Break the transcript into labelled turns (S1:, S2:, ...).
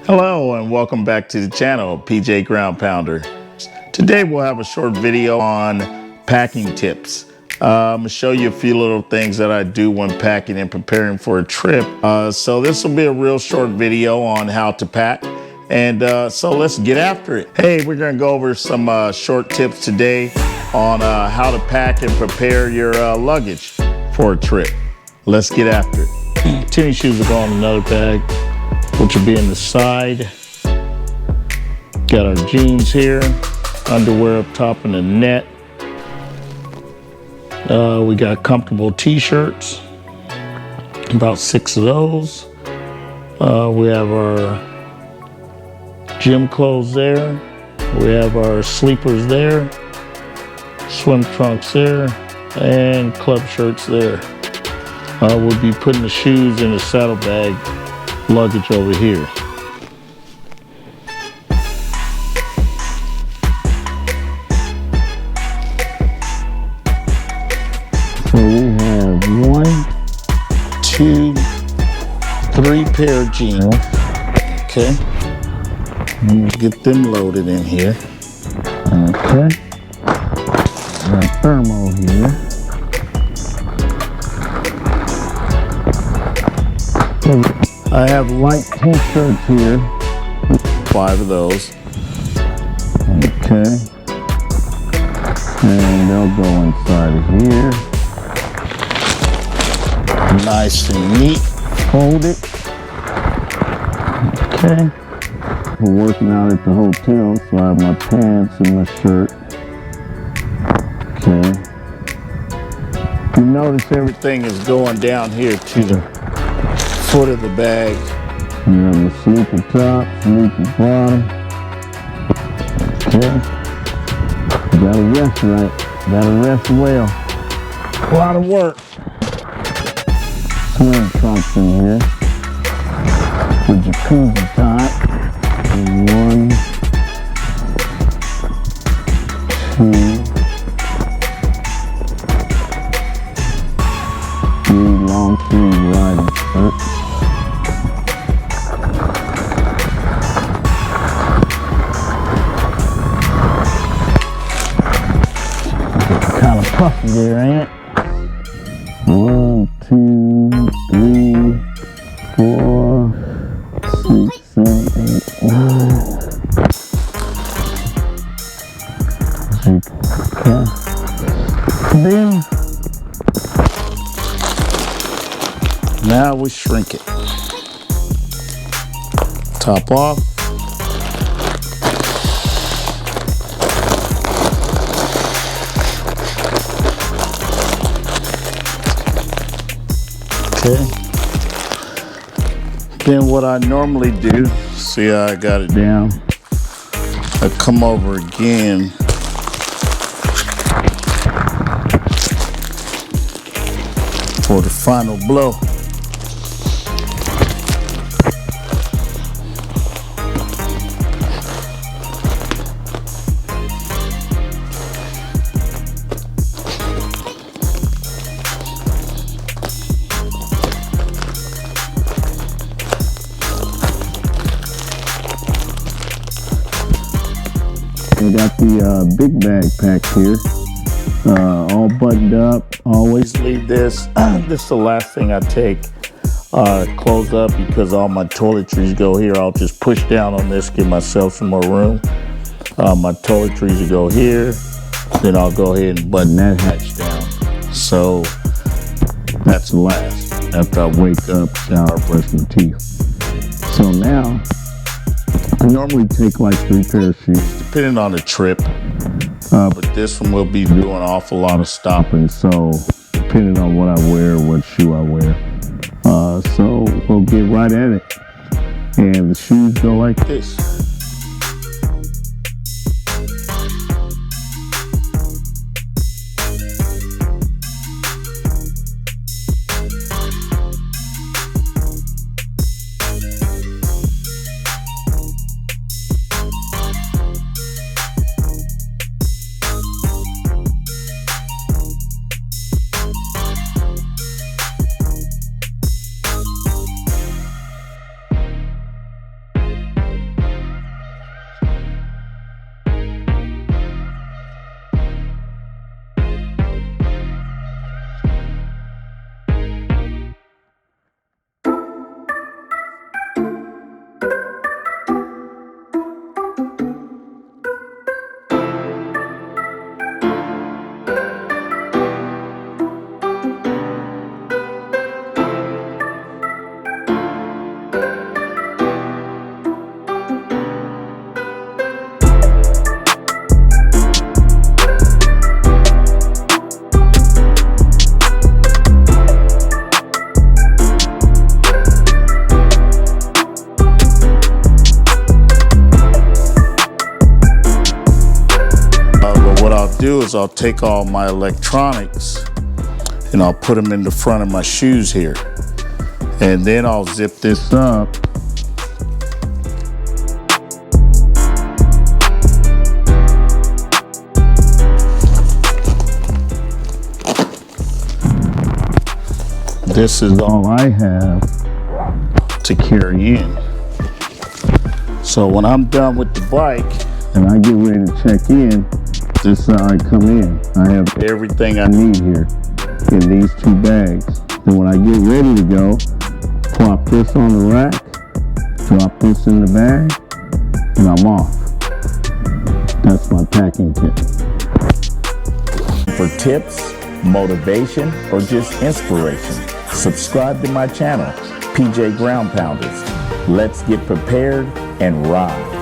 S1: Hello and welcome back to the channel, PJ Ground Pounder. Today we'll have a short video on packing tips. I'm gonna show you a few little things that I do when packing and preparing for a trip. So this will be a real short video on how to pack. And so let's get after it. Hey, we're gonna go over some short tips today on how to pack and prepare your luggage for a trip. Let's get after it. Tennis shoes will go in another bag, which will be in the side. Got our jeans here, underwear up top in the net. We got comfortable t-shirts, about 6 of those. We have our gym clothes there. We have our sleepers there, swim trunks there, and club shirts there. We'll be putting the shoes in the saddlebag luggage over here. So we have 1, 2, 3 pair of jeans. Okay. Let me get them loaded in here. Okay. Got thermo here. I have light t-shirts here. 5 of those. Okay. And they'll go inside of here. Nice and neat. Fold it. Okay. We're working out at the hotel, so I have my pants and my shirt. Okay. You notice everything is going down here to the foot of the bag. You have the sleeper top, sleeper bottom. Okay. You gotta rest right. Gotta rest well. A lot of work. Swim trunks in here. The jacuzzi top. 1, 2, 3 long sleeve riding shirts. Kind of puffy there, ain't it? 1, 2, 3, 4, 6, 7, 8, 9. Okay. Then now we shrink it. Top off. Okay. Then what I normally do, see how I got it down? I come over again. For the final blow. We got the big bag packed here, all buttoned up. Always leave this. This is the last thing I take. Close up because all my toiletries go here. I'll just push down on this, give myself some more room. My toiletries will go here. Then I'll go ahead and button that hatch down. So that's the last. After I wake up, shower, brush my teeth. So now, I normally take like 3 pairs of shoes, depending on the trip. But this one will be doing an awful lot of stopping, so depending on what I wear, what shoe I wear. So we'll get right at it. And the shoes go like this. do is I'll take all my electronics and I'll put them in the front of my shoes here. And then I'll zip this up. This is all I have to carry in. So when I'm done with the bike and I get ready to check in, this is how I come in. I have everything I need here in these 2 bags. Then when I get ready to go, plop this on the rack, drop this in the bag, and I'm off. That's my packing tip. For tips, motivation, or just inspiration, subscribe to my channel, PJ Ground Pounders. Let's get prepared and ride.